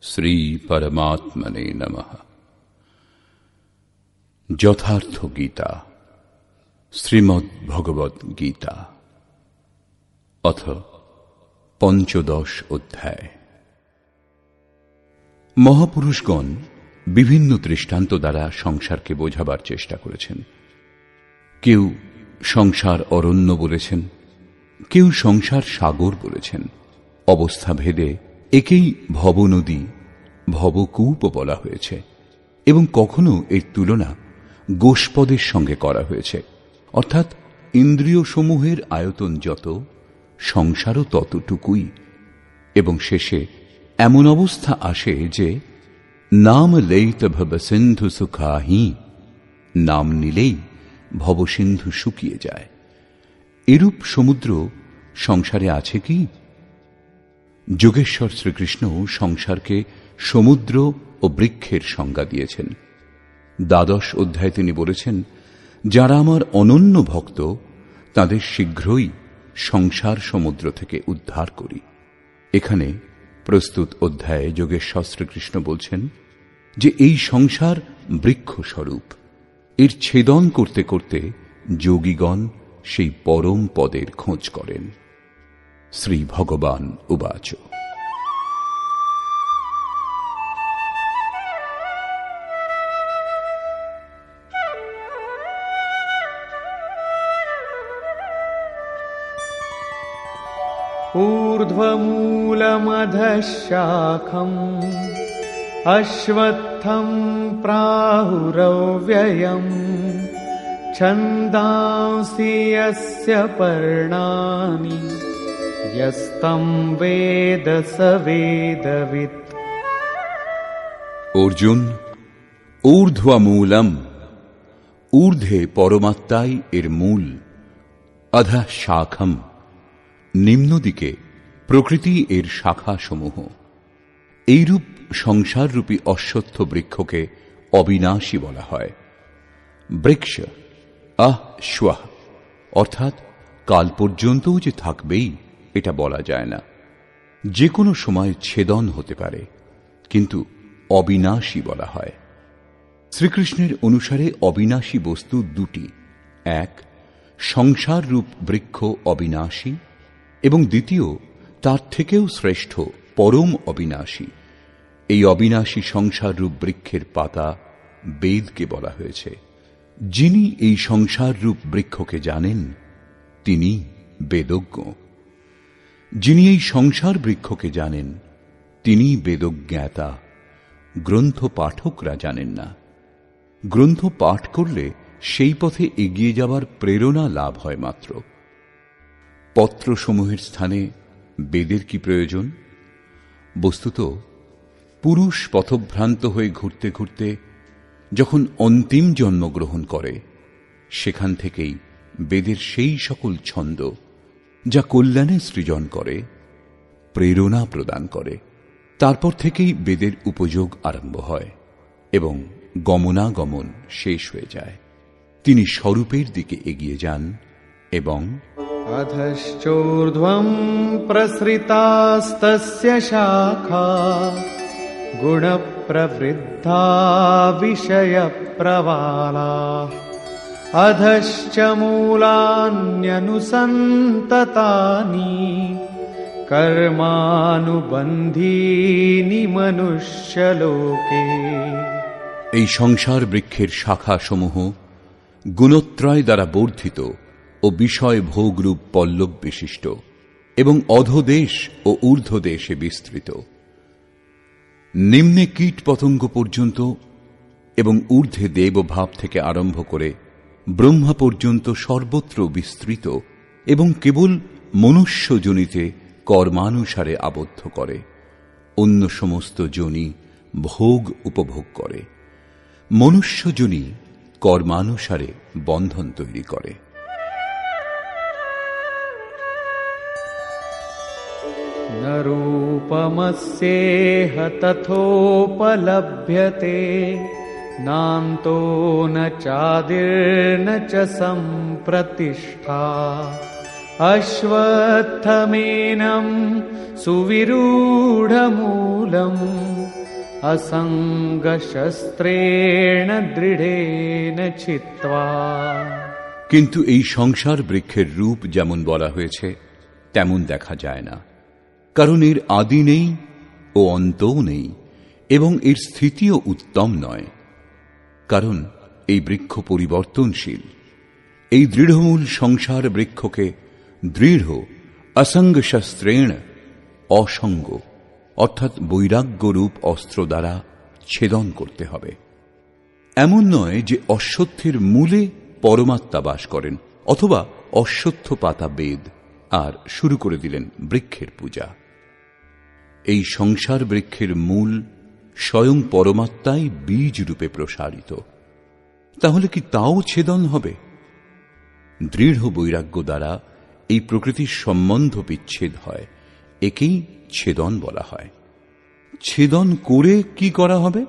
শ্রী পরমাত্মনে নমঃ। যথার্থ গীতা, শ্রীমদ্ ভগবদ্ গীতা, অথ পঞ্চদশ অধ্যায়। মহাপুরুষগণ বিভিন্ন দৃষ্টান্ত দ্বারা সংসারকে বোঝাবার চেষ্টা করেছেন। কেউ সংসার অরণ্য বলেছেন, কেউ সংসার সাগর বলেছেন। অবস্থা ভেদে একেই ভবনদী, ভবকূপ বলা হয়েছে এবং কখনো এর তুলনা গোষ্পদের সঙ্গে করা হয়েছে, অর্থাৎ ইন্দ্রিয় সমূহের আয়তন যত, সংসারও ততটুকুই। এবং শেষে এমন অবস্থা আসে যে নাম লইত ভবসিন্ধু সুখাহি, নাম নিলেই ভবসিন্ধু শুকিয়ে যায়। এরূপ সমুদ্র সংসারে আছে কি? যোগেশ্বর শ্রীকৃষ্ণ সংসারকে সমুদ্র ও বৃক্ষের সংজ্ঞা দিয়েছেন। দ্বাদশ অধ্যায়ে তিনি বলেছেন, যারা আমার অনন্য ভক্ত তাদের শীঘ্রই সংসার সমুদ্র থেকে উদ্ধার করি। এখানে প্রস্তুত অধ্যায়ে যোগেশ্বর শ্রীকৃষ্ণ বলছেন যে এই সংসার বৃক্ষস্বরূপ। এর ছেদন করতে করতে যোগীগণ সেই পরম পদের খোঁজ করেন। শ্রী ভগবান উবাচ। ঊর্ধ্বমূলমধঃ শাখम् অশ্বত্থম প্রাহুরব্যয়म् ছন্দাংসি যস্য পর্ণানি যস্তম বেদ স বেদবিৎ। অর্জুন, ঊর্ধ্বমূলম, ঊর্ধ্বে পরমাত্মাই এর মূল, অধঃ শাখম, নিম্নদিকে প্রকৃতি এর শাখাসমূহ। এইরূপ সংসাররূপী অশ্বত্থ বৃক্ষকে অবিনাশী বলা হয়। বৃক্ষ আশ্বাহ, অর্থাৎ কাল পর্যন্তও যে থাকবেই এটা বলা যায় না। যে কোনো সময় ছেদন হতে পারে, কিন্তু অবিনাশী বলা হয়। শ্রীকৃষ্ণের অনুসারে অবিনাশী বস্তু দুটি, এক সংসার রূপ বৃক্ষ অবিনাশী, এবং দ্বিতীয় তার থেকেও শ্রেষ্ঠ পরম অবিনাশী। এই অবিনাশী সংসার রূপ বৃক্ষের পাতা বেদকে বলা হয়েছে। যিনি এই সংসার রূপ বৃক্ষকে জানেন তিনি বেদজ্ঞ। যিনি এই সংসার বৃক্ষকে জানেন তিনি বেদজ্ঞাতা। গ্রন্থ পাঠকরা জানেন না। গ্রন্থ পাঠ করলে সেই পথে এগিয়ে যাবার প্রেরণা লাভ হয় মাত্র। পত্রসমূহের স্থানে বেদের কি প্রয়োজন? বস্তুত পুরুষ পথভ্রান্ত হয়ে ঘুরতে ঘুরতে যখন অন্তিম জন্মগ্রহণ করে, সেখান থেকেই বেদের সেই সকল ছন্দ যা কল্যাণে সৃজন করে, প্রেরণা প্রদান করে, তারপর থেকেই বেদের উপযোগ আরম্ভ হয় এবং গমনাগমন শেষ হয়ে যায়। তিনি স্বরূপের দিকে এগিয়ে যান এবং অধশ্চোর্ধ্বং প্রসৃতাস্তস্য শাখা গুণপ্রবৃদ্ধা বিষয়প্রবালাঃ অধশ্চ মূলান্যনুসন্ততানি কর্মানুবন্ধীনি মনুষ্যলোকে। এই সংসার বৃক্ষের শাখাসমূহ গুণত্রয় দ্বারা বর্ধিত ও বিষয় ভোগরূপ পল্লব বিশিষ্ট এবং অধোদেশ ও ঊর্ধ্বদেশে বিস্তৃত। নিম্নে কীট পতঙ্গ পর্যন্ত এবং ঊর্ধ্বে দেবভাব থেকে আরম্ভ করে ব্রহ্মা পর্যন্ত সর্বত্র বিস্তৃত এবং কেবল মনুষ্য যোনিতে কর্মানুসারে আবদ্ধ করে। অন্য সমস্ত যোনি ভোগ উপভোগ করে। মনুষ্য যোনি কর্মানুসারে বন্ধন তৈরি করে। ন রূপমস্যেহ তথোপলভ্যতে নান্তো ন চাদির্ন চ সম্প্রতিষ্ঠা অশ্বত্থমেনং সুবিরূঢ়মূলম असङ्गशस्त्रेण दृढेन छित्त्वा। কিন্তু এই সংসার বৃক্ষের রূপ যেমন বলা হয়েছে তেমন দেখা যায় না, কারণ এর আদি নেই ও অন্তও নেই, এবং এর স্থিতিও উত্তম নয়, কারণ এই বৃক্ষ পরিবর্তনশীল। এই দৃঢ়মূল সংসার বৃক্ষকে দৃঢ় অসঙ্গ শস্ত্রেণ, অসঙ্গ অর্থাৎ বৈরাগ্যরূপ অস্ত্র দ্বারা ছেদন করতে হবে। এমন নয় যে অশ্বত্থের মূলে পরমাত্মা বাস করেন, অথবা অশ্বত্থ পাতা বেদ আর শুরু করে দিলেন বৃক্ষের পূজা। এই সংসার বৃক্ষের মূল স্বয়ং পরমাত্মাই বীজ রূপে প্রসারিত, তাহলে কি তাও ছেদন হবে? দৃঢ় বৈরাগ্য দ্বারা এই প্রকৃতির সম্বন্ধ বিচ্ছেদ হয়, একেই ছেদন বলা হয়। ছেদন করে কি করা হবে?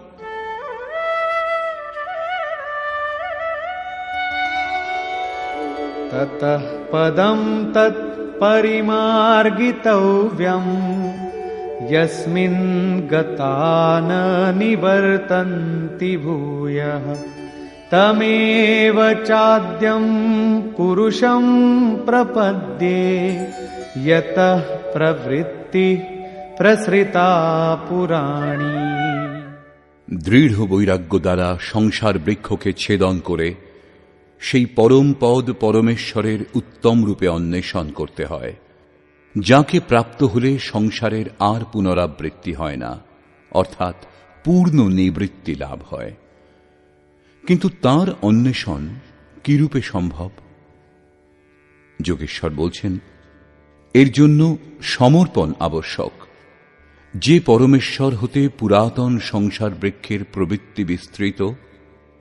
ততঃ পদম তৎ পরিমার্গিতব্যম यस्मिन् गता न निवर्तन्ति भूयः तमेव चाद्यं पुरुषं प्रपद्ये यतः प्रवृत्ति प्रसृता पुराणी। দৃঢ় বৈরাগ্য দ্বারা সংসার বৃক্ষকে ছেদন করে সেই পরম পদ পরমেশ্বরের উত্তম রূপে অন্বেষণ করতে হয়, যাকে প্রাপ্ত হলে সংসারের আর পুনরাবৃত্তি হয় না, অর্থাৎ পূর্ণ নিবৃত্তি লাভ হয়। কিন্তু তার অন্বেষণ কিরূপে সম্ভব? যোগেশ্বর বলছেন, এর জন্য সমর্পণ আবশ্যক। যে পরমেশ্বর হতে পুরাতন সংসার বৃক্ষের প্রবৃত্তি বিস্তৃত,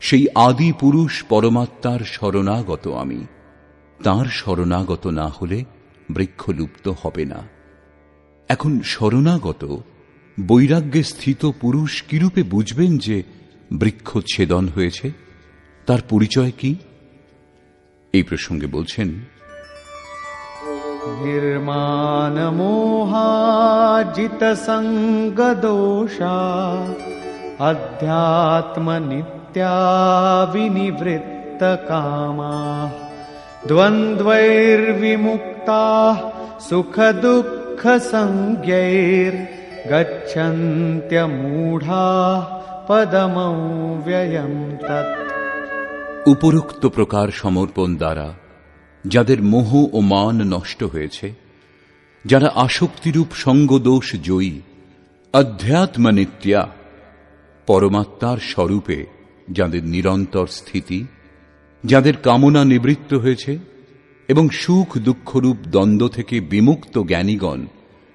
সেই আদি পুরুষ পরমাত্মার শরণাগত আমি। তাঁর শরণাগত না হলে বৃক্ষ লুপ্ত হবে না। এখন শরণাগত বৈরাগ্যে স্থিত পুরুষ কিরূপে বুঝবেন যে বৃক্ষ ছেদন হয়েছে? তার পরিচয় কি? এই প্রসঙ্গে বলছেন, निर्माण मोहाजित संग दोषा अध्यात्म नित्या विनिवृत्त कामा द्वन्द्वैर्विमुक्ता सुख दुःख संज्ञैर गच्छन्त्य मूढ़ा पदमव्ययं तत्। উপরোক্ত প্রকার সমর্পণ দ্বারা যাদের মোহ ও মান নষ্ট হয়েছে, যারা আসক্তিরূপ সঙ্গদোষ জয়ী, অধ্যাত্ম নিত্যা পরমাত্মার স্বরূপে যাদের নিরন্তর স্থিতি, যাদের কামনা নিবৃত্ত হয়েছে এবং সুখ দুঃখরূপ দ্বন্দ্ব থেকে বিমুক্ত জ্ঞানীগণ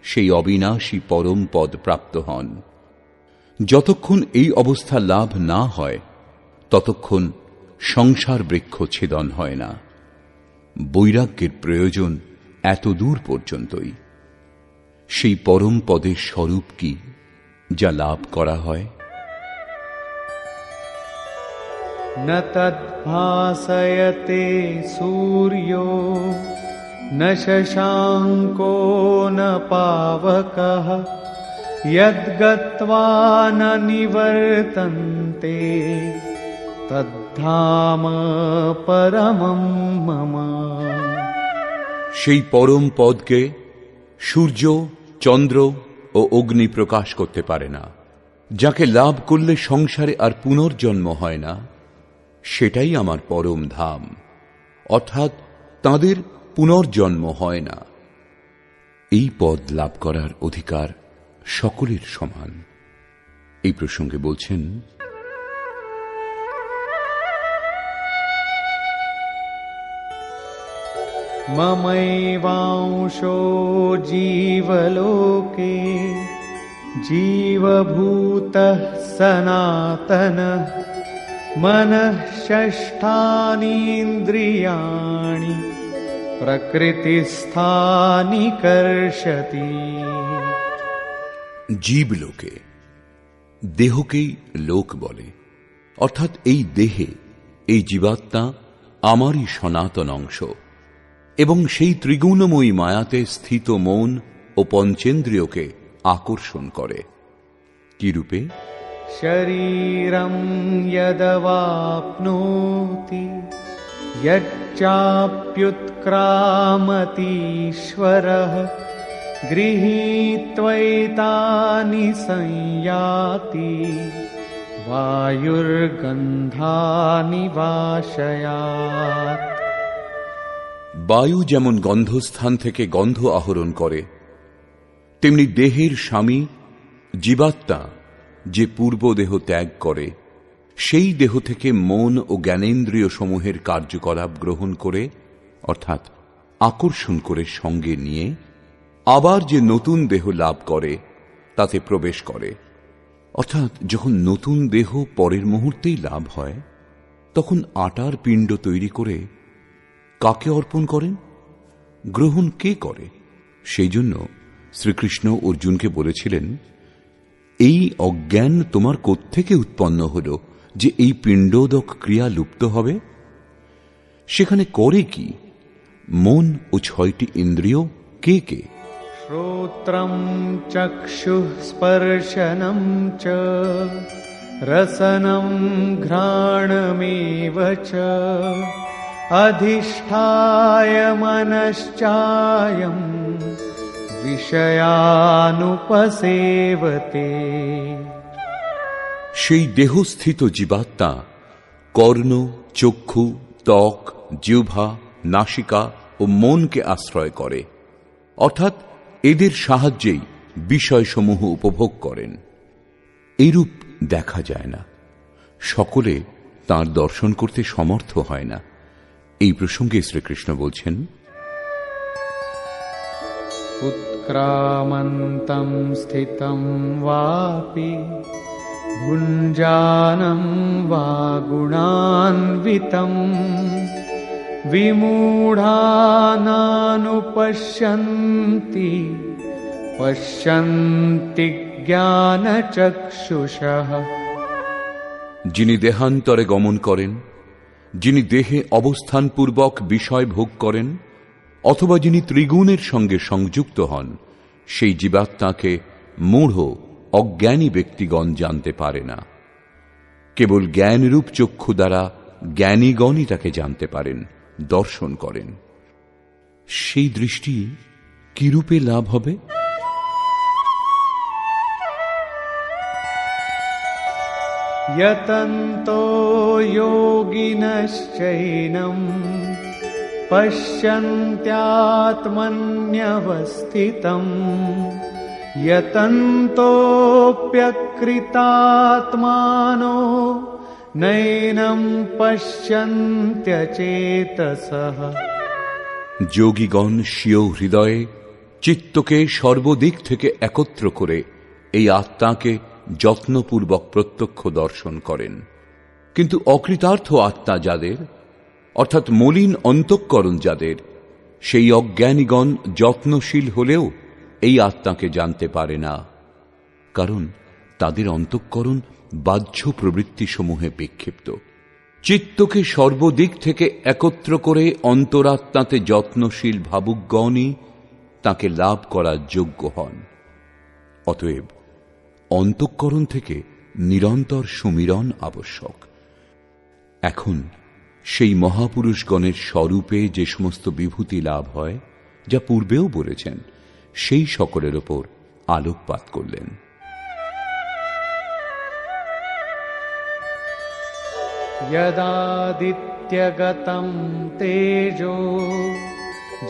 সেই অবিনাশী পরম পদ প্রাপ্ত হন। যতক্ষণ এই অবস্থা লাভ না হয় ততক্ষণ সংসার বৃক্ষ ছেদন হয় না। বৈরাগ্যের প্রয়োজন এত দূর পর্যন্তই। সেই পরম পদের স্বরূপ কি যা লাভ করা হয়? न तद्भासयते सूर्यो न शशाङ्को न पावकः यद्गत्वा न निवर्तन्ते तद्धाम परमं मम। সেই পরম পদকে সূর্য, চন্দ্র ও অগ্নি প্রকাশ করতে পারে না। যাকে লাভ করলে সংসারে আর পুনর্জন্ম হয় না, সেটাই আমার পরম ধাম, অর্থাৎ তাদের পুনর্জন্ম হয় না। এই পদ লাভ করার অধিকার সকলের সমান। এই প্রসঙ্গে বলছেন, ममैवांशो जीवलोके जीवभूतः सनातनः मनः षष्ठानीन्द्रियाणि प्रकृतिस्थानि कर्षति। জীবলোকে দেহকেই লোক বলে, অর্থাৎ এই দেহে এই জীবাত্মা আমারই সনাতন অংশ এবং সেই ত্রিগুণময়ী মায়াতে স্থিত মন ও পঞ্চেন্দ্রিয়কে আকর্ষণ করে। কি রূপে? शरीरं यदवाप्नोति यच्चाप्युत्क्रामतीश्वरः गृहीत्वैतानि संयाति वायुर्गन्धानि वाशयात्। বায়ু যেমন গন্ধস্থান থেকে গন্ধ আহরণ করে, তেমনি দেহের স্বামী জীবাত্মা যে পূর্ব দেহ ত্যাগ করে, সেই দেহ থেকে মন ও জ্ঞানেন্দ্রিয় সমূহের কার্যকলাপ গ্রহণ করে, অর্থাৎ আকর্ষণ করে সঙ্গে নিয়ে আবার যে নতুন দেহ লাভ করে তাতে প্রবেশ করে। অর্থাৎ যখন নতুন দেহ পরের মুহূর্তেই লাভ হয়, তখন আটার পিণ্ড তৈরি করে কাকে অর্পণ করেন? গ্রহণ কে করে? সেই জন্য শ্রীকৃষ্ণ অর্জুনকে বলেছিলেন, এই অজ্ঞান তোমার কোত্থেকে উৎপন্ন হল যে এই পিণ্ডোদক ক্রিয়া লুপ্ত হবে? সেখানে করে কি? মন ও 6টি ইন্দ্রিয় কে কে? শ্রোত্রম চক্ষুঃ স্পর্শনম চ রসনম ঘ্রাণমেব চ অধিষ্ঠায় মনশ্চায়ম বিষয়ানুপসেবতে। সেই দেহস্থিত জীবাত্মা কর্ণ, চক্ষু, ত্বক, জিহ্বা, নাসিকা ও মনকে আশ্রয় করে, অর্থাৎ এদের সাহায্যেই বিষয়সমূহ উপভোগ করেন। এইরূপ দেখা যায় না, সকলে তাঁর দর্শন করতে সমর্থ হয় না। এই প্রসঙ্গে শ্রীকৃষ্ণ বলছেন, উৎক্রামন্তং স্থিতং বাপি ভুঞ্জানং বা গুণান্বিতং বিমূঢ়ানানুপশ্যন্তি পশ্যন্তি জ্ঞানচক্ষুষঃ। যিনি দেহান্তরে গমন করেন, যিনি দেহে অবস্থানপূর্বক বিষয় ভোগ করেন, অথবা যিনি ত্রিগুণের সঙ্গে সংযুক্ত হন, সেই জীবাত্মাকে মূঢ় অজ্ঞানী ব্যক্তিগণ জানতে পারে না। কেবল জ্ঞানরূপ চক্ষু দ্বারা জ্ঞানীগণই তাকে জানতে পারেন, দর্শন করেন। সেই দৃষ্টি কিরূপে লাভ হবে? यतन्तो योगिनश्चैनं पश्यन्त्यात्मन्यवस्थितं यतन्तोऽप्यकृतात्मानो नैनं पश्यन्त्यचेतसः। যোগীগণ স্বীয় হৃদয়ে চিত্তকে সর্বদিক থেকে একত্র করে এই আত্মাকে যত্নপূর্বক প্রত্যক্ষ দর্শন করেন। কিন্তু অকৃতার্থ আত্মা যাদের, অর্থাৎ মলিন অন্তঃকরণ যাদের, সেই অজ্ঞানীগণ যত্নশীল হলেও এই আত্মাকে জানতে পারে না, কারণ তাদের অন্তঃকরণ বাহ্য প্রবৃত্তিসমূহে বিক্ষিপ্ত। চিত্তকে সর্বদিক থেকে একত্র করে অন্তরাত্মাতে যত্নশীল ভাবুকগণই তাকে লাভ করার যোগ্য হন। অতএব অন্তঃকরণ থেকে নিরন্তর সুমিরন আবশ্যক। এখন সেই মহাপুরুষগণের স্বরূপে যে সমস্ত বিভূতি লাভ হয়, যা পূর্বেও বলেছেন, সেই সকলের ওপর আলোকপাত করলেন। यदादित्यगतं तेजो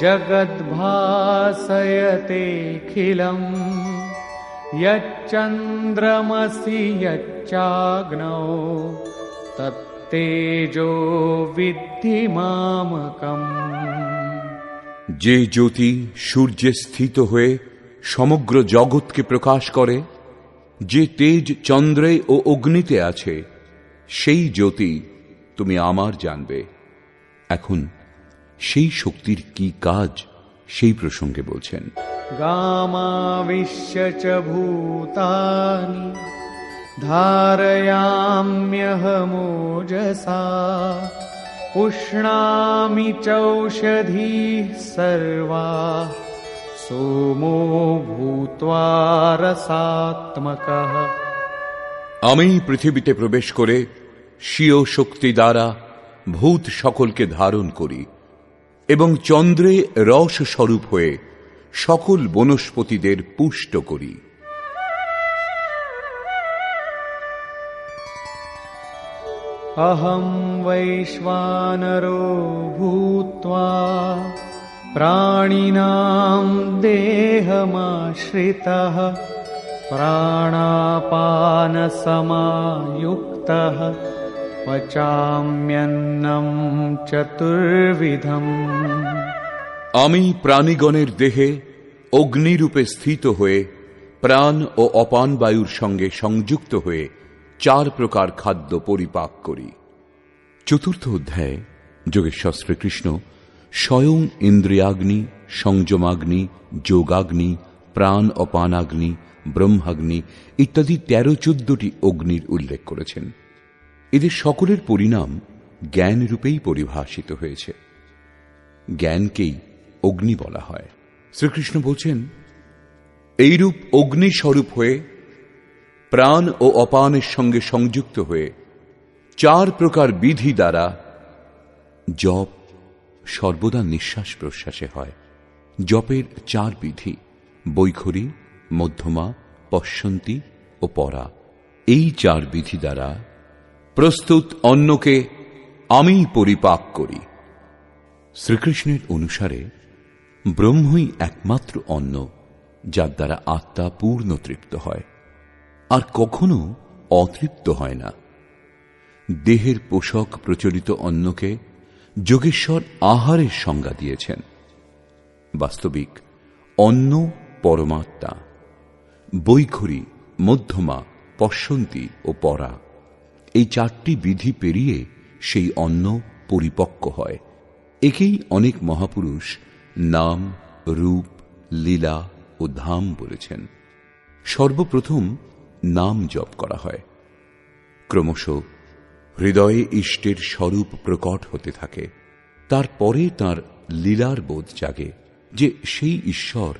जगद्भासयतेऽखिलम् यच्चन्द्रमसि यच्चाग्नौ तत्तेजो विद्धि मामकम्। যে জ্যোতি সূর্যে স্থিত হয়ে সমগ্র জগৎকে প্রকাশ করে, যে তেজ চন্দ্রে ও অগ্নিতে আছে, সেই জ্যোতি তুমি আমার জানবে। এখন সেই শক্তির কি কাজ, সেই প্রসঙ্গে বলছেন, গামাবিশ্য চ ভূতানি ধারয়াম্যহমোজসা পুষ্ণামি চৌষধীঃ সর্বাঃ সোমো ভূত্বা রসাত্মকঃ। আমি পৃথিবীতে প্রবেশ করে স্বীয় শক্তি দ্বারা ভূত সকলকে ধারণ করি এবং চন্দ্রে রস স্বরূপ হয়ে সকল বনস্পতিদের পুষ্ট করি। अहं वैश्वानरो भूत्वा प्राणिनां देहमाश्रितः प्राणापानसमायुक्तः पचाम्यन्नं चतुर्विधम्। আমি প্রাণীগণের দেহে অগ্নিরূপে স্থিত হয়ে প্রাণ ও অপান বায়ুর সঙ্গে সংযুক্ত হয়ে 4 প্রকার খাদ্য পরিপাক করি। চতুর্থ অধ্যায়ে যোগেশ্বর শ্রীকৃষ্ণ স্বয়ং ইন্দ্রিয়াগ্নি, সংযমাগ্নি, যোগাগ্নি, প্রাণ অপানাগ্নি, ব্রহ্মাগ্নি ইত্যাদি 13-14টি অগ্নির উল্লেখ করেছেন। এদের সকলের পরিণাম জ্ঞান রূপেই পরিভাষিত হয়েছে। জ্ঞানকেই অগ্নি বলা হয়। শ্রীকৃষ্ণ বলছেন, এইরূপ অগ্নিস্বরূপ হয়ে প্রাণ ও অপানের সঙ্গে সংযুক্ত হয়ে 4 প্রকার বিধি দ্বারা জপ সর্বদা নিঃশ্বাস প্রশ্বাসে হয়। জপের 4 বিধি বৈখরী, মধ্যমা, পশ্যন্তী ও পরা। এই 4 বিধি দ্বারা প্রস্তুত অন্নকে আমি পরিপাক করি। শ্রীকৃষ্ণের অনুসারে ব্রহ্মই একমাত্র অন্ন যার দ্বারা আত্মা পূর্ণ তৃপ্ত হয়, আর কখনো অতৃপ্ত হয় না। দেহের পোষক প্রচলিত অন্নকে যোগেশ্বর আহারের সংজ্ঞা দিয়েছেন। বাস্তবিক অন্ন পরমাত্মা। বৈখরী, মধ্যমা, পশ্যন্তী ও পরা এই 4টি বিধি পেরিয়ে সেই অন্ন পরিপক্ক হয়। একেই অনেক মহাপুরুষ নাম, রূপ, লীলা ও ধাম বলেছেন। সর্বপ্রথম নাম জপ করা হয়। ক্রমশ হৃদয়ে ইষ্টের স্বরূপ প্রকট হতে থাকে। তারপরে তার লীলার বোধ জাগে যে সেই ঈশ্বর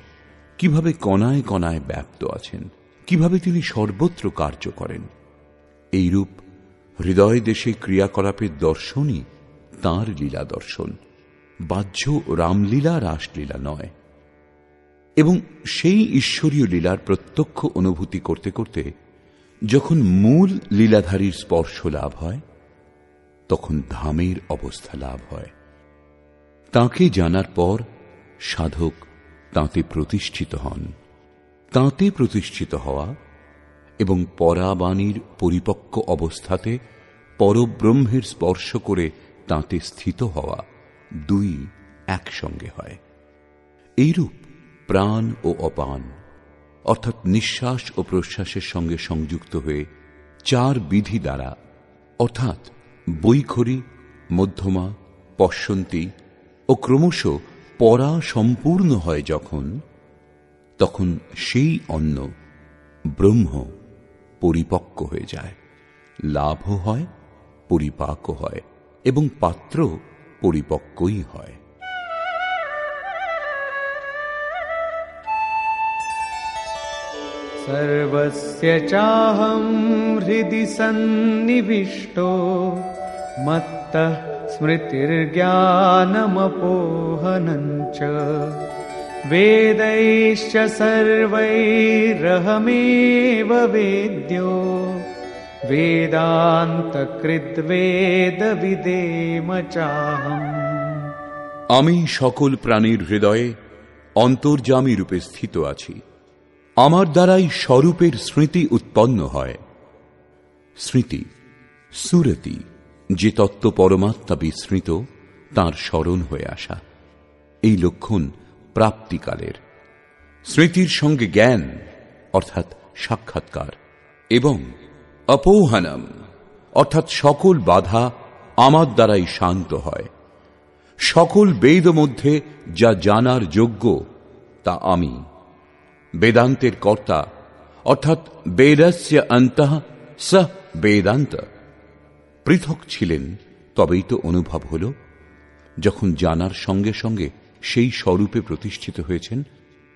কিভাবে কণায় কণায় ব্যাপ্ত আছেন, কিভাবে তিনি সর্বত্র কার্য করেন। এইরূপ হৃদয় দেশে ক্রিয়াকলাপের দর্শনই তাঁর লীলা দর্শন, বাহ্য রামলীলা রাসলীলা নয়। এবং সেই ঈশ্বরীয় লীলার প্রত্যক্ষ অনুভূতি করতে করতে যখন মূল লীলাধারীর স্পর্শ লাভ হয়, তখন ধামের অবস্থা লাভ হয়। তাঁকে জানার পর সাধক তাঁতে প্রতিষ্ঠিত হন। তাঁতে প্রতিষ্ঠিত হওয়া এবং পরাবাণীর পরিপক্ক অবস্থাতে পরব্রহ্মের স্পর্শ করে তাঁতে স্থিত হওয়া, 2 একসঙ্গে হয়। এইরূপ প্রাণ ও অপান অর্থাৎ নিঃশ্বাস ও প্রশ্বাসের সঙ্গে সংযুক্ত হয়ে 4 বিধি দ্বারা অর্থাৎ বৈখরী, মধ্যমা, পশ্যন্তী ও ক্রমশ পরা সম্পূর্ণ হয় যখন, তখন সেই অন্ন ব্রহ্ম পরিপক্ক হয়ে যায়, লাভও হয়, পরিপাকও হয় এবং পাত্র পরিপক্কই হয়। सर्वस्य चाहं हृदि सन्निविष्टो मत्तः स्मृतिर्ज्ञानमपोहनं च वेदैश्च सर्वैरहमेव वेद्यो वेदान्तकृद्वेदविदेम चाहम्। আমি সকল প্রাণীর হৃদয়ে অন্তর্যামী রূপে স্থিত আছি। আমার দ্বারাই স্বরূপের স্মৃতি উৎপন্ন হয়। স্মৃতি সুরতি, যে তত্ত্ব পরমাত্মা বিস্মৃত তাঁর স্মরণ হয়ে আসা, এই লক্ষণ প্রাপ্তিকালের। স্মৃতির সঙ্গে জ্ঞান অর্থাৎ সাক্ষাৎকার এবং অপৌহানম অর্থাৎ সকল বাধা আমার দ্বারাই শান্ত হয়। সকল বেদ মধ্যে যা জানার যোগ্য তা আমি। বেদান্তের কর্তা অর্থাৎ বেদস্য অন্তঃ স বেদান্ত পৃথক ছিলেন, তবেই তো অনুভব হল। যখন জানার সঙ্গে সঙ্গে সেই স্বরূপে প্রতিষ্ঠিত হয়েছেন,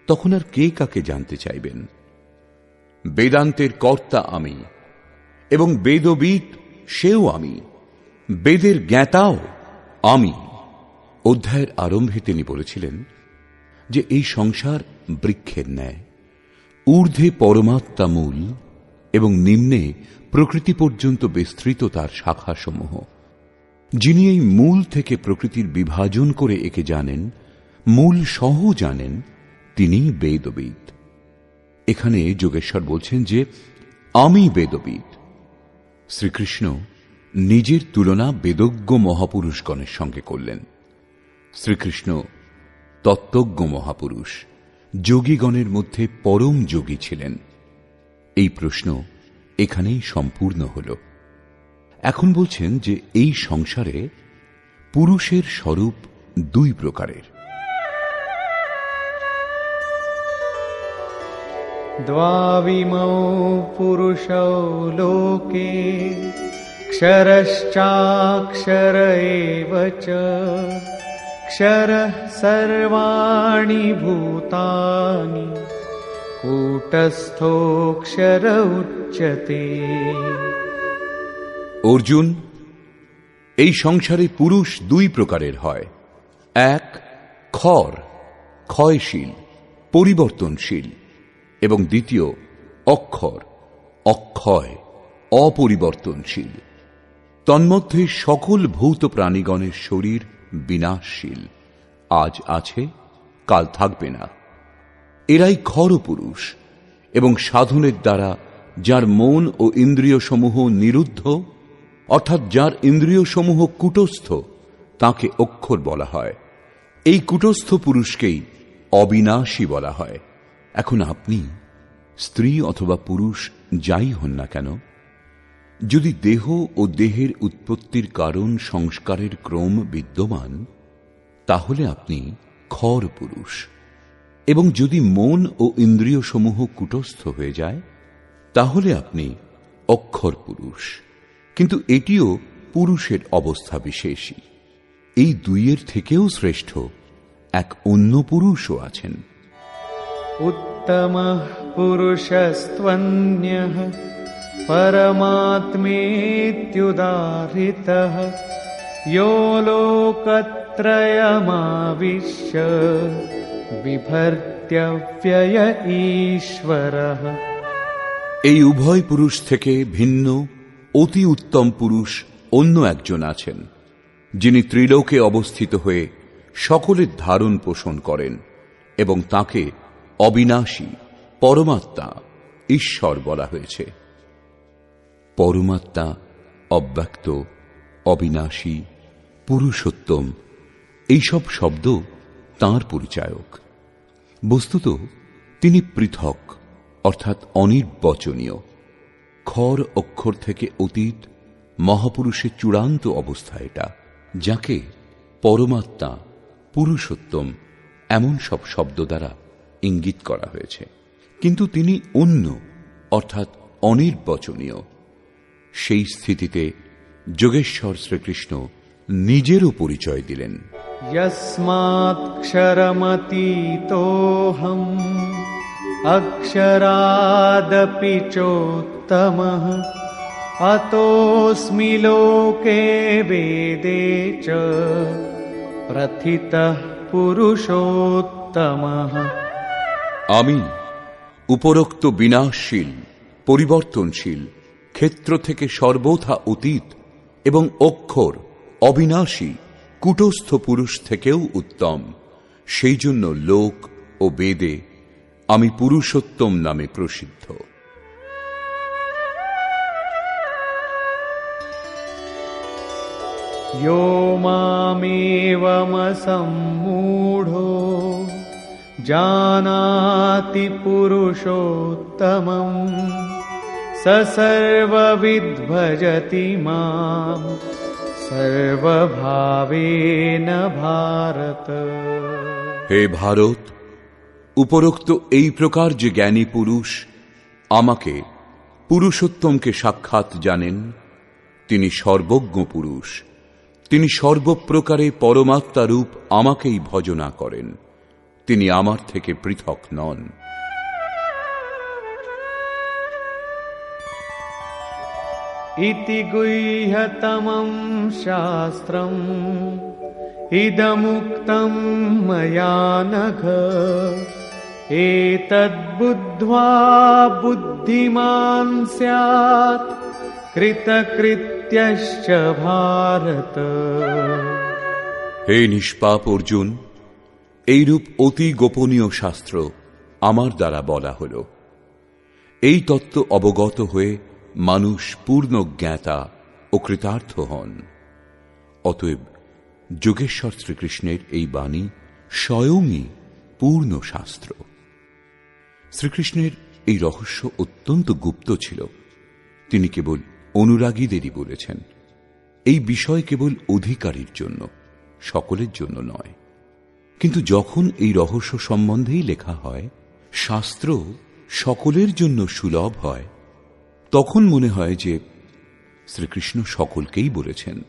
তখন আর কে কাকে জানতে চাইবেন? বেদান্তের কর্তা আমি এবং বেদবিদ সেও আমি, বেদের জ্ঞাতাও আমি। অধ্যায়ের আরম্ভে তিনি বলেছিলেন যে এই সংসার বৃক্ষের ন্যায়, ঊর্ধ্বে পরমাত্মা মূল এবং নিম্নে প্রকৃতি পর্যন্ত বিস্তৃত তার শাখাসমূহ। যিনি এই মূল থেকে প্রকৃতির বিভাজন করে একে জানেন, মূল সহ জানেন, তিনি বেদবিদ। এখানে যোগেশ্বর বলছেন যে আমি বেদবিদ। শ্রীকৃষ্ণ নিজের তুলনা বেদজ্ঞ মহাপুরুষগণের সঙ্গে করলেন। শ্রীকৃষ্ণ তত্ত্বজ্ঞ মহাপুরুষ, যোগীগণের মধ্যে পরম যোগী ছিলেন। এই প্রশ্ন এখানেই সম্পূর্ণ হল। এখন বলছেন যে এই সংসারে পুরুষের স্বরূপ দুই প্রকারের। দ্বাবিমৌ পুরুষৌ লোকে ক্ষরশ্চাক্ষর এব চ ক্ষরঃ সর্বাণি ভূতানি কূটস্থোক্ষর উচ্যতে। অর্জুন, এই সংসারে পুরুষ দুই প্রকারের হয়। এক ক্ষর, ক্ষয়শীল, পরিবর্তনশীল, এবং দ্বিতীয় অক্ষর, অক্ষয়, অপরিবর্তনশীল। তন্মধ্যে সকল ভূত প্রাণীগণের শরীর বিনাশশীল, আজ আছে কাল থাকবে না। এরাই ক্ষর পুরুষ, এবং সাধনের দ্বারা যার মন ও ইন্দ্রিয় সমূহ নিরুদ্ধ, অর্থাৎ যার ইন্দ্রিয় সমূহ কূটস্থ, তাকে অক্ষর বলা হয়। এই কূটস্থ পুরুষকেই অবিনাশী বলা হয়। এখন আপনি স্ত্রী অথবা পুরুষ যাই হন না কেন, যদি দেহ ও দেহের উৎপত্তির কারণ সংস্কারের ক্রম বিদ্যমান, তাহলে আপনি ক্ষর পুরুষ। এবং যদি মন ও ইন্দ্রিয় সমূহ কূটস্থ হয়ে যায়, তাহলে আপনি অক্ষর পুরুষ। কিন্তু এটিও পুরুষের অবস্থা বিশেষই। এই দুইয়ের থেকেও শ্রেষ্ঠ এক অন্য পুরুষও আছেন। উত্তমঃ পুরুষস্ত্বন্যঃ পরমাত্মেত্যুদাহৃতঃ यो লোকত্রয়মাবিশ্য বিভর্ত্যব্যয় ঈশ্বরঃ। এই উভয় পুরুষ থেকে ভিন্ন অতি উত্তম পুরুষ অন্য একজন আছেন, যিনি ত্রিলোকে অবস্থিত হয়ে সকলের ধারণ পোষণ করেন, এবং তাকে অবিনাশী, পরমাত্মা, ঈশ্বর বলা হয়েছে। পরমাত্মা অব্যক্ত, অবিনাশী, পুরুষোত্তম, এইসব শব্দ তাঁর পরিচায়ক। বস্তুত তিনি পৃথক, অর্থাৎ অনির্বচনীয়। ক্ষর অক্ষর থেকে অতীত, মহাপুরুষের চূড়ান্ত অবস্থা এটা, যাকে পরমাত্মা, পুরুষোত্তম এমন সব শব্দ দ্বারা ইঙ্গিত করা হয়েছে। কিন্তু তিনি অন্য, অর্থাৎ অনির্বচনীয়। সেই স্থিতিতে যোগেশ্বর শ্রীকৃষ্ণ নিজেরও পরিচয় দিলেন। यस्मात्क्षरमतीतोऽहम् अक्षरादपि चोत्तमः अतोऽस्मि लोके वेदे च प्रथितः पुरुषोत्तमः। আমি উপরোক্ত বিনাশশীল, পরিবর্তনশীল, ক্ষেত্র থেকে সর্বথা অতীত এবং অক্ষর, অবিনাশী, কূটস্থ পুরুষ থেকেও উত্তম। সেই জন্য লোক ও বেদে আমি পুরুষোত্তম নামে প্রসিদ্ধ। यो मामेवमसम्मूढो जानाति पुरुषोत्तमम् स सर्वविद् भजति माम् सर्वभावेन भारत। হে ভারত, উপরোক্ত এই প্রকার যে জ্ঞানী পুরুষ আমাকে, পুরুষোত্তমকে সাক্ষাৎ জানেন, তিনি সর্বজ্ঞ পুরুষ। তিনি সর্বপ্রকারে পরমাত্মা রূপ আমাকেই ভজনা করেন। তিনি আমার থেকে পৃথক নন। इति गुह्यतमं शास्त्रम् इदमुक्तं मया नघ एतद्बुद्ध्वा बुद्धिमान् स्यात् कृतकृत्यश्च भारत। হে নিষ্পাপ অর্জুন, এইরূপ অতি গোপনীয় শাস্ত্র আমার দ্বারা বলা হল। এই তত্ত্ব অবগত হয়ে মানুষ পূর্ণ জ্ঞাতা ও কৃতার্থ হন। অতএব যোগেশ্বর শ্রীকৃষ্ণের এই বাণী স্বয়ংই পূর্ণ শাস্ত্র। শ্রীকৃষ্ণের এই রহস্য অত্যন্ত গুপ্ত ছিল। তিনি কেবল অনুরাগীদেরই বলেছেন। এই বিষয় কেবল অধিকারীর জন্য, সকলের জন্য নয়। কিন্তু যখন এই রহস্য সম্বন্ধেই লেখা হয়, শাস্ত্র সকলের জন্য সুলভ হয়, তখন মনে হয় যে শ্রীকৃষ্ণ সকলকেই বলেছেন।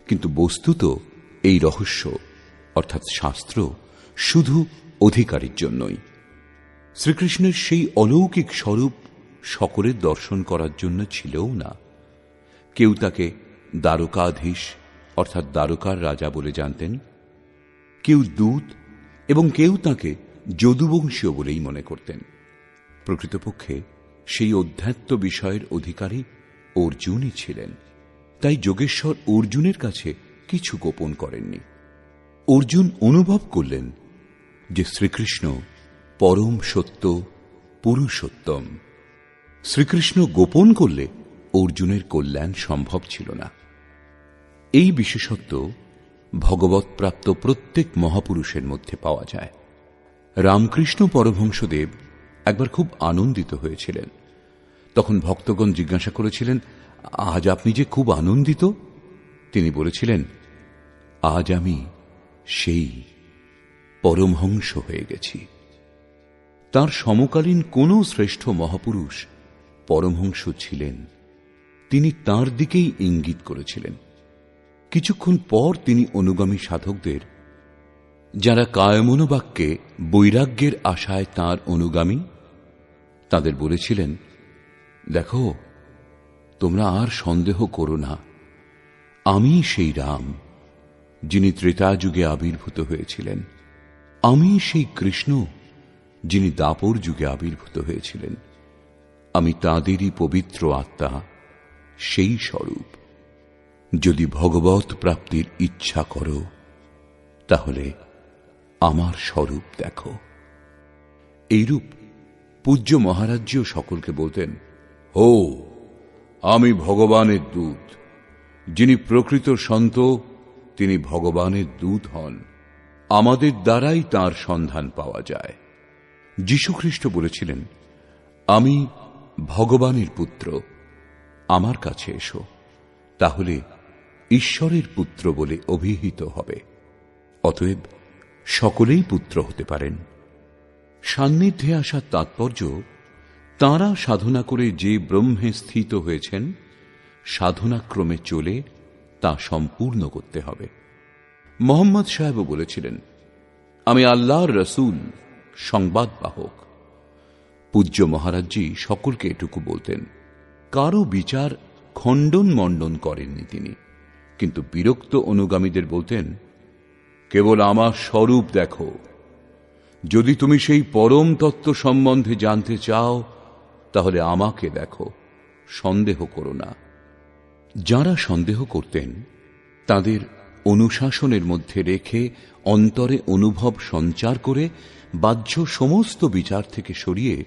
কিন্তু বস্তুত এই রহস্য অর্থাৎ শাস্ত্র শুধু অধিকারীর জন্যই। শ্রীকৃষ্ণের সেই অলৌকিক স্বরূপ সকলের দর্শন করার জন্য ছিলও না। কেউ তাকে দ্বারকাধীশ অর্থাৎ দ্বারকার রাজা বলে জানতেন, কেউ দূত এবং কেউ তাকে যদুবংশীয় বলেই মনে করতেন। প্রকৃতপক্ষে সেই অধ্যাত্ম বিষয়ের অধিকারী অর্জুনই ছিলেন। তাই যোগেশ্বর অর্জুনের কাছে কিছু গোপন করেননি। অর্জুন অনুভব করলেন যে শ্রীকৃষ্ণ পরম সত্য, পুরুষোত্তম। শ্রীকৃষ্ণ গোপন করলে অর্জুনের কল্যাণ সম্ভব ছিল না। এই বিশেষত্ব ভগবৎ প্রাপ্ত প্রত্যেক মহাপুরুষের মধ্যে পাওয়া যায়। রামকৃষ্ণ পরমহংসদেব একবার খুব আনন্দিত হয়েছিলেন। তখন ভক্তগণ জিজ্ঞাসা করেছিলেন, আজ আপনি যে খুব আনন্দিত? তিনি বলেছিলেন, আজ আমি সেই পরমহংস হয়ে গেছি। তার সমকালীন কোন শ্রেষ্ঠ মহাপুরুষ পরমহংস ছিলেন, তিনি তার দিকেই ইঙ্গিত করেছিলেন। কিছুক্ষণ পর তিনি অনুগামী সাধকদের, যারা কায়মনোবাক্যে বৈরাগ্যের আশায় তাঁর অনুগামী, তাদের বলেছিলেন, দেখো, তোমরা আর সন্দেহ করো না, আমি সেই রাম যিনি ত্রেতাযুগে আবির্ভূত হয়েছিলেন। আমি সেই কৃষ্ণ যিনি দাপর যুগে আবির্ভূত হয়েছিলেন। আমি তাঁদেরই পবিত্র আত্মা, সেই স্বরূপ। যদি ভগবৎ প্রাপ্তির ইচ্ছা করো, তাহলে আমার স্বরূপ দেখো। এইরূপ পূজ্য মহারাজজিও সকলকে বলতেন, হো, আমি ভগবানের দূত। যিনি প্রকৃত সন্ত, তিনি ভগবানের দূত হন। আমাদের দ্বারাই তাঁর সন্ধান পাওয়া যায়। যীশুখ্রিস্ট বলেছিলেন, আমি ভগবানের পুত্র, আমার কাছে এসো, তাহলে ঈশ্বরের পুত্র বলে অভিহিত হবে। অতএব সকলেই পুত্র হতে পারেন। সান্নিধ্যে আসার তাৎপর্য, তাঁরা সাধনা করে যে ব্রহ্মে স্থিত হয়েছেন, সাধনাক্রমে চলে তা সম্পূর্ণ করতে হবে। মোহাম্মদ সাহেবও বলেছিলেন, আমি আল্লাহর রসুল, সংবাদ বাহক। পূজ্য মহারাজজি সকলকে এটুকু বলতেন। কারো বিচার খণ্ডন মণ্ডন করেননি তিনি, কিন্তু বিরক্ত অনুগামীদের বলতেন, কেবল আমার স্বরূপ দেখো। যদি তুমি সেই পরম তত্ত্ব সম্বন্ধে জানতে চাও, তাহলে আমাকে দেখো, সন্দেহ করো না। যারা সন্দেহ করতেন, তাদের অনুশাসনের মধ্যে রেখে অন্তরে অনুভব সঞ্চার করে বাহ্য সমস্ত বিচার থেকে সরিয়ে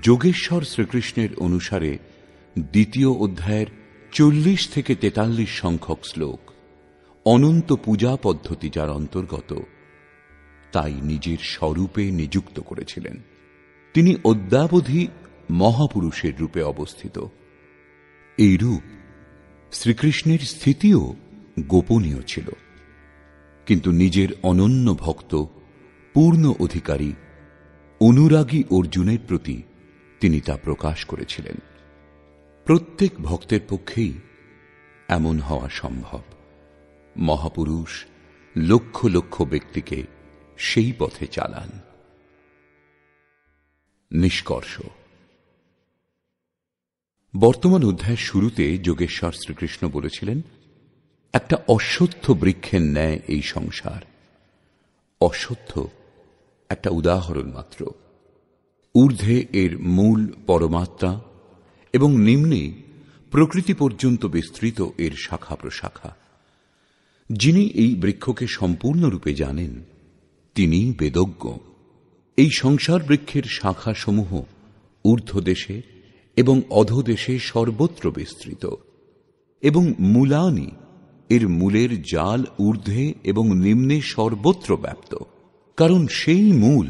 যোগেশ্বর শ্রীকৃষ্ণের অনুসারে দ্বিতীয় অধ্যায়ের 40 থেকে 43 সংখ্যক শ্লোক, অনন্ত পূজা পদ্ধতি যার অন্তর্গত, তাই নিজের স্বরূপে নিযুক্ত করেছিলেন। তিনি অদ্যাবধি মহাপুরুষের রূপে অবস্থিত। এই রূপ শ্রীকৃষ্ণের স্থিতিও গোপনীয় ছিল, কিন্তু নিজের অনন্য ভক্ত, পূর্ণ অধিকারী, অনুরাগী অর্জুনের প্রতি তিনি তা প্রকাশ করেছিলেন। প্রত্যেক ভক্তের পক্ষেই এমন হওয়া সম্ভব। মহাপুরুষ লক্ষ লক্ষ ব্যক্তিকে সেই পথে চালান। নিষ্কর্ষ, বর্তমান অধ্যায়ের শুরুতে যোগেশ্বর শ্রীকৃষ্ণ বলেছিলেন, একটা অশ্বত্থ বৃক্ষের ন্যায় এই সংসার। অশ্বত্থ একটা উদাহরণ মাত্র। ঊর্ধ্বে এর মূল পরমাত্মা এবং নিম্নে প্রকৃতি পর্যন্ত বিস্তৃত এর শাখা প্রশাখা। যিনি এই বৃক্ষকে সম্পূর্ণরূপে জানেন তিনি বেদজ্ঞ। এই সংসার বৃক্ষের শাখাসমূহ ঊর্ধ্বদেশে এবং অধোদেশে সর্বত্র বিস্তৃত, এবং মূলানি এর মূলের জাল ঊর্ধ্বে এবং নিম্নে সর্বত্র ব্যাপ্ত, কারণ সেই মূল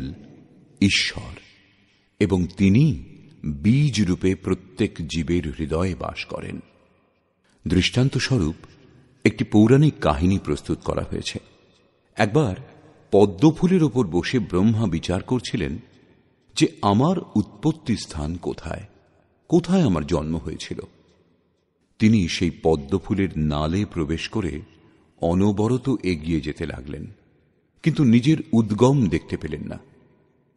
ঈশ্বর এবং তিনি বীজ রূপে প্রত্যেক জীবের হৃদয়ে বাস করেন। দৃষ্টান্তস্বরূপ একটি পৌরাণিক কাহিনী প্রস্তুত করা হয়েছে। একবার পদ্মফুলের ওপর বসে ব্রহ্মা বিচার করছিলেন যে আমার উৎপত্তি স্থান কোথায়, কোথায় আমার জন্ম হয়েছিল। তিনি সেই পদ্মফুলের নালে প্রবেশ করে অনবরত এগিয়ে যেতে লাগলেন, কিন্তু নিজের উদ্গম দেখতে পেলেন না।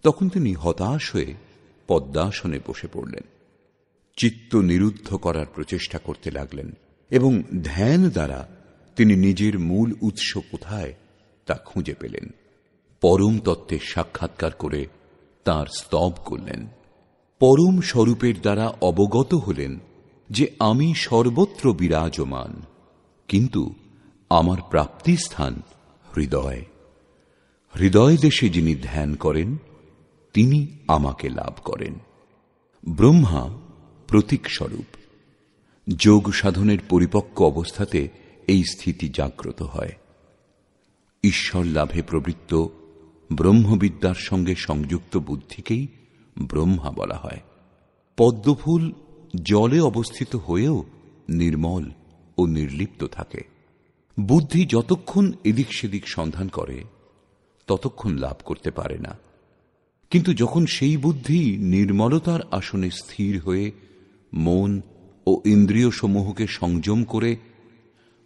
তখন তিনি হতাশ হয়ে পদ্মাসনে বসে পড়লেন। চিত্ত নিরুদ্ধ করার প্রচেষ্টা করতে লাগলেন এবং ধ্যান দ্বারা তিনি নিজের মূল উৎস কোথায় তা খুঁজে পেলেন। পরম তত্ত্বের সাক্ষাৎকার করে তাঁর স্তব করলেন। পরম স্বরূপের দ্বারা অবগত হলেন যে আমি সর্বত্র বিরাজমান, কিন্তু আমার প্রাপ্তিস্থান হৃদয়। হৃদয় দেশে যিনি ধ্যান করেন তিনি আমাকে লাভ করেন। ব্রহ্মা প্রতীক স্বরূপ। যোগ সাধনের পরিপক্ক অবস্থাতে এই স্থিতি জাগ্রত হয়। ঈশ্বর লাভে প্রবৃত্ত ব্রহ্মবিদ্যার সঙ্গে সংযুক্ত বুদ্ধিকেই ব্রহ্মা বলা হয়। পদ্মফুল জলে অবস্থিত হয়েও নির্মল ও নির্লিপ্ত থাকে। বুদ্ধি যতক্ষণ এদিক সেদিক সন্ধান করে ততক্ষণ লাভ করতে পারে না, কিন্তু যখন সেই বুদ্ধি নির্মলতার আসনে স্থির হয়ে মন ও ইন্দ্রিয় সমূহকে সংযম করে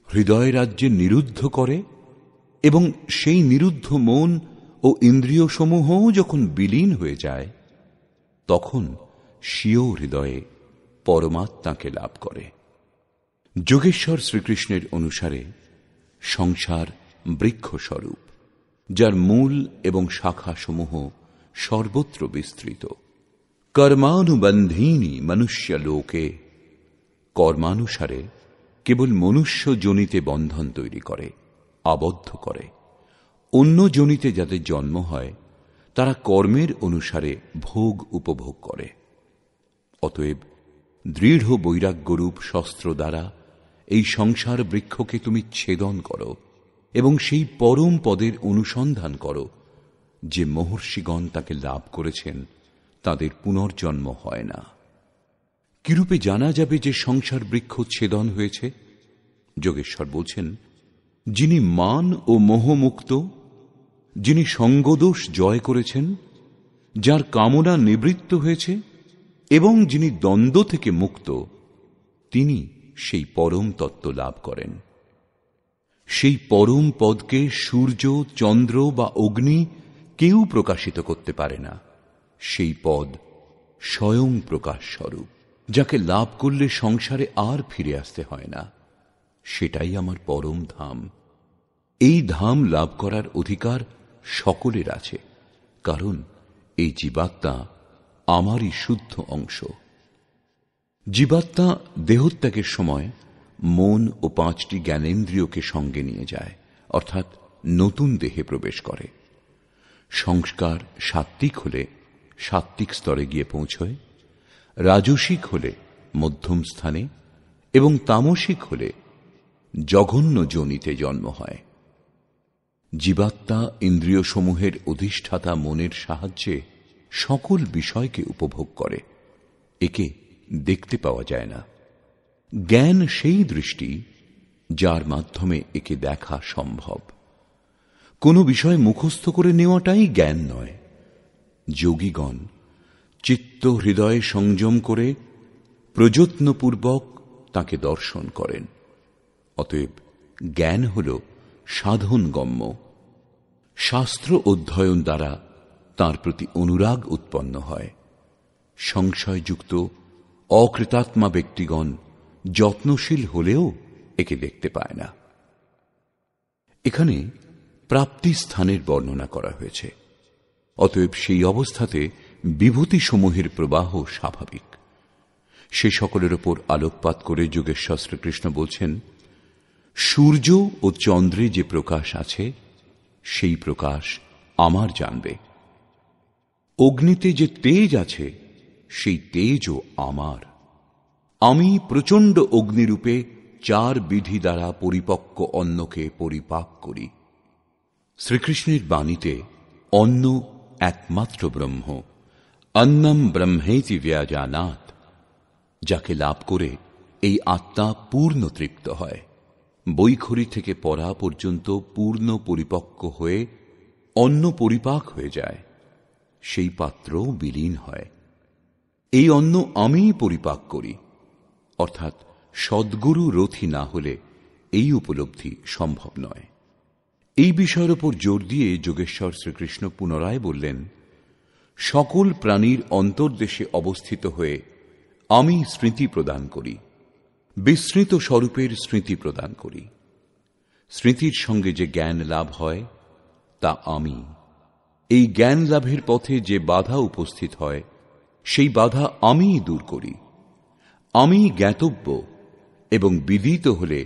হৃদয় রাজ্যে নিরুদ্ধ করে, এবং সেই নিরুদ্ধ মন ও ইন্দ্রিয় সমূহ যখন বিলীন হয়ে যায়, তখন স্বীয় হৃদয়ে পরমাত্মাকে লাভ করে। যোগেশ্বর শ্রীকৃষ্ণের অনুসারে সংসার বৃক্ষস্বরূপ, যার মূল এবং শাখাসমূহ সর্বত্র বিস্তৃত। কর্মানুবন্ধীনি মনুষ্য লোকে, কর্মানুসারে কেবল মনুষ্য যোনিতে বন্ধন তৈরি করে, আবদ্ধ করে। অন্য যোনিতে যাদের জন্ম হয় তারা কর্মের অনুসারে ভোগ উপভোগ করে। অতএব দৃঢ় বৈরাগ্যরূপ শস্ত্র দ্বারা এই সংসার বৃক্ষকে তুমি ছেদন করো এবং সেই পরম পদের অনুসন্ধান করো যে মহর্ষিগণ তাকে লাভ করেছেন, তাদের পুনর্জন্ম হয় না। কিরূপে জানা যাবে যে সংসার বৃক্ষ ছেদন হয়েছে? যোগেশ্বর বলছেন, যিনি মান ও মোহমুক্ত, যিনি সঙ্গদোষ জয় করেছেন, যার কামনা নিবৃত্ত হয়েছে এবং যিনি দ্বন্দ্ব থেকে মুক্ত, তিনি সেই পরম তত্ত্ব লাভ করেন। সেই পরম পদকে সূর্য, চন্দ্র বা অগ্নি কেউ প্রকাশিত করতে পারে না। সেই পদ স্বয়ং প্রকাশ স্বরূপ, যাকে লাভ করলে সংসারে আর ফিরে আসতে হয় না। সেটাই আমার পরম ধাম। এই ধাম লাভ করার অধিকার সকলের আছে, কারণ এই জীবাত্মা আমারই শুদ্ধ অংশ। জীবাত্মা দেহত্যাগের সময় মন ও 5টি জ্ঞানেন্দ্রিয়কে সঙ্গে নিয়ে যায়, অর্থাৎ নতুন দেহে প্রবেশ করে। সংস্কার সাত্ত্বিক হলে সাত্ত্বিক স্তরে গিয়ে পৌঁছয়, রাজসিক হলে মধ্যম স্থানে এবং তামসিক হলে জঘন্য যোনিতে জন্ম হয়। জীবাত্মা ইন্দ্রিয় সমূহের অধিষ্ঠাতা মনের সাহায্যে সকল বিষয়কে উপভোগ করে। একে দেখতে পাওয়া যায় না। জ্ঞান সেই দৃষ্টি যার মাধ্যমে একে দেখা সম্ভব। কোনো বিষয় মুখস্থ করে নেওয়াটাই জ্ঞান নয়। যোগীগণ চিত্ত হৃদয়ে সংযম করে প্রযত্নপূর্বক তাকে দর্শন করেন। অতএব জ্ঞান হল সাধনগম্য। শাস্ত্র অধ্যয়ন দ্বারা তার প্রতি অনুরাগ উৎপন্ন হয়। সংশয়যুক্ত অকৃতাত্মা ব্যক্তিগণ যত্নশীল হলেও একে দেখতে পায় না। এখানে প্রাপ্তি স্থানের বর্ণনা করা হয়েছে। অতএব সেই অবস্থাতে বিভূতিসমূহের প্রবাহ স্বাভাবিক। সে সকলের ওপর আলোকপাত করে যোগেশ্বর শ্রীকৃষ্ণ বলছেন, সূর্য ও চন্দ্রে যে প্রকাশ আছে সেই প্রকাশ আমার জানবে। অগ্নিতে যে তেজ আছে সেই তেজও আমার। আমি প্রচণ্ড অগ্নিরূপে 4 বিধি দ্বারা পরিপক্ক অন্নকে পরিপাক করি। শ্রীকৃষ্ণের বাণীতে অন্ন একমাত্র ব্রহ্ম, অন্নম ব্রহ্মেতি ব্যজানাৎ, যাকে লাভ করে এই আত্মা পূর্ণ তৃপ্ত হয়। বৈখরি থেকে পরা পর্যন্ত পূর্ণ পরিপক্ক হয়ে অন্ন পরিপাক হয়ে যায়, সেই পাত্র বিলীন হয়। এই অন্ন আমিই পরিপাক করি, অর্থাৎ সদ্গুরু রথী না হলে এই উপলব্ধি সম্ভব নয়। এই বিষয়ের উপর জোর দিয়ে যোগেশ্বর শ্রীকৃষ্ণ পুনরায় বললেন, সকল প্রাণীর অন্তর্দেশে অবস্থিত হয়ে আমি স্মৃতি প্রদান করি, বিস্মৃত স্বরূপের স্মৃতি প্রদান করি। স্মৃতির সঙ্গে যে জ্ঞান লাভ হয় তা আমি। এই জ্ঞান লাভের পথে যে বাধা উপস্থিত হয় সেই বাধা আমিই দূর করি। আমি জ্ঞাতব্য এবং বিদিত হলে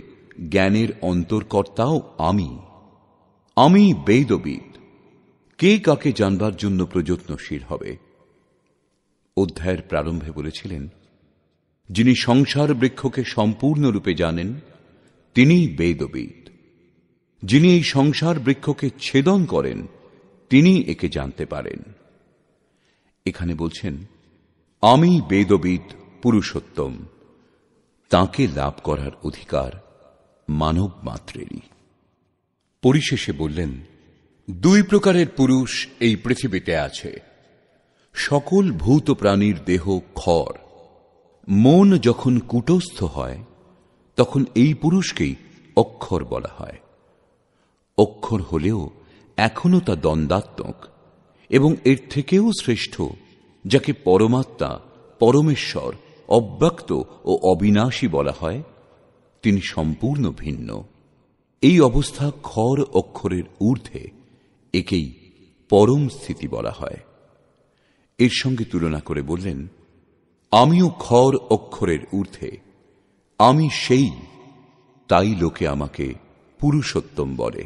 জ্ঞানের অন্তর্কর্তাও আমি। আমি বেদবিদ। কে কাকে জানবার জন্য প্রযত্নশীল হবে? অধ্যায়ের প্রারম্ভে বলেছিলেন, যিনি সংসার বৃক্ষকে সম্পূর্ণরূপে জানেন তিনিই বেদবিদ। যিনি এই সংসার বৃক্ষকে ছেদন করেন তিনি একে জানতে পারেন। এখানে বলছেন, আমি বেদবিদ পুরুষোত্তম, তাঁকে লাভ করার অধিকার মানব মাত্রেরই। পরিশেষে বললেন, 2 প্রকারের পুরুষ এই পৃথিবীতে আছে। সকল ভূত প্রাণীর দেহ খর। মন যখন কুটস্থ হয় তখন এই পুরুষকেই অক্ষর বলা হয়। অক্ষর হলেও এখনো তা দ্বন্দ্বাত্মক এবং এর থেকেও শ্রেষ্ঠ, যাকে পরমাত্মা, পরমেশ্বর, অব্যক্ত ও অবিনাশী বলা হয়, তিনি সম্পূর্ণ ভিন্ন। এই অবস্থা খর অক্ষরের ঊর্ধ্বে, একেই পরম স্থিতি বলা হয়। এর সঙ্গে তুলনা করে বললেন, আমিও খর অক্ষরের ঊর্ধ্বে, আমি সেই, তাই লোকে আমাকে পুরুষোত্তম বলে।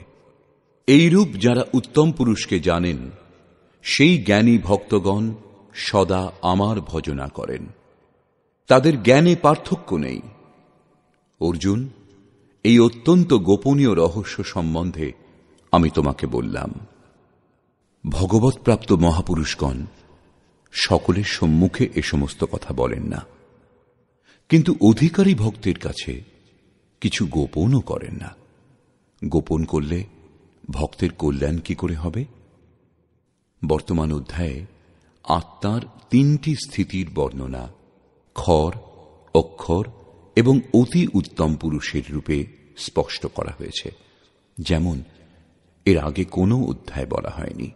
এইরূপ যারা উত্তম পুরুষকে জানেন সেই জ্ঞানী ভক্তগণ সদা আমার ভজনা করেন। তাদের জ্ঞানে পার্থক্য নেই। অর্জুন, এই অত্যন্ত গোপনীয় রহস্য সম্বন্ধে আমি তোমাকে বললাম। ভগবৎ প্রাপ্ত মহাপুরুষগণ সকলের সম্মুখে এ সমস্ত কথা বলেন না, কিন্তু অধিকারী ভক্তের কাছে কিছু গোপনও করেন না। গোপন করলে ভক্তের কল্যাণ কি করে হবে? বর্তমান অধ্যায়ে আত্মার 3টি স্থিতির বর্ণনা খর, অক্ষর এবং অতি উত্তম পুরুষের রূপে স্পষ্ট করা হয়েছে, যেমন এর আগে কোনো অধ্যায় বলা হয়নি।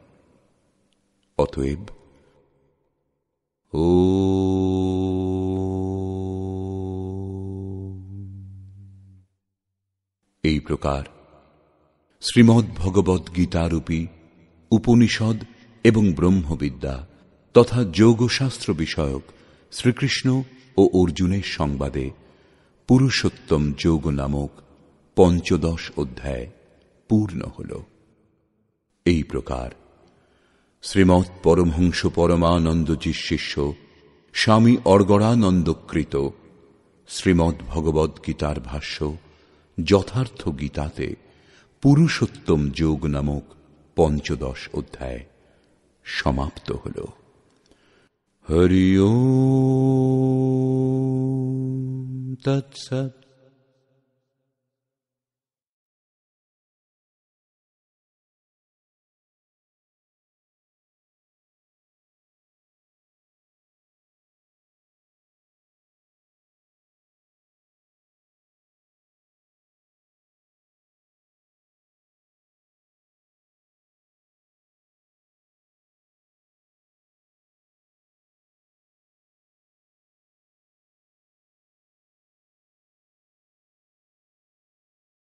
অতএব এই প্রকার শ্রীমদ্ ভগবদ্ গীতারূপী উপনিষদ এবং ব্রহ্মবিদ্যা তথা যোগশাস্ত্র বিষয়ক শ্রীকৃষ্ণ ও অর্জুনের সংবাদে পুরুষোত্তম যোগ নামক 15 অধ্যায় পূর্ণ হল। এই প্রকার শ্রীমৎ পরমহংস পরমানন্দজির শিষ্য স্বামী অর্গড়ানন্দকৃত শ্রীমদ্ ভগবদ্ গীতার ভাষ্য যথার্থ গীতাতে পুরুষোত্তম যোগ নামক 15 অধ্যায় সমাপ্ত হল। হরি ওম তৎসৎ।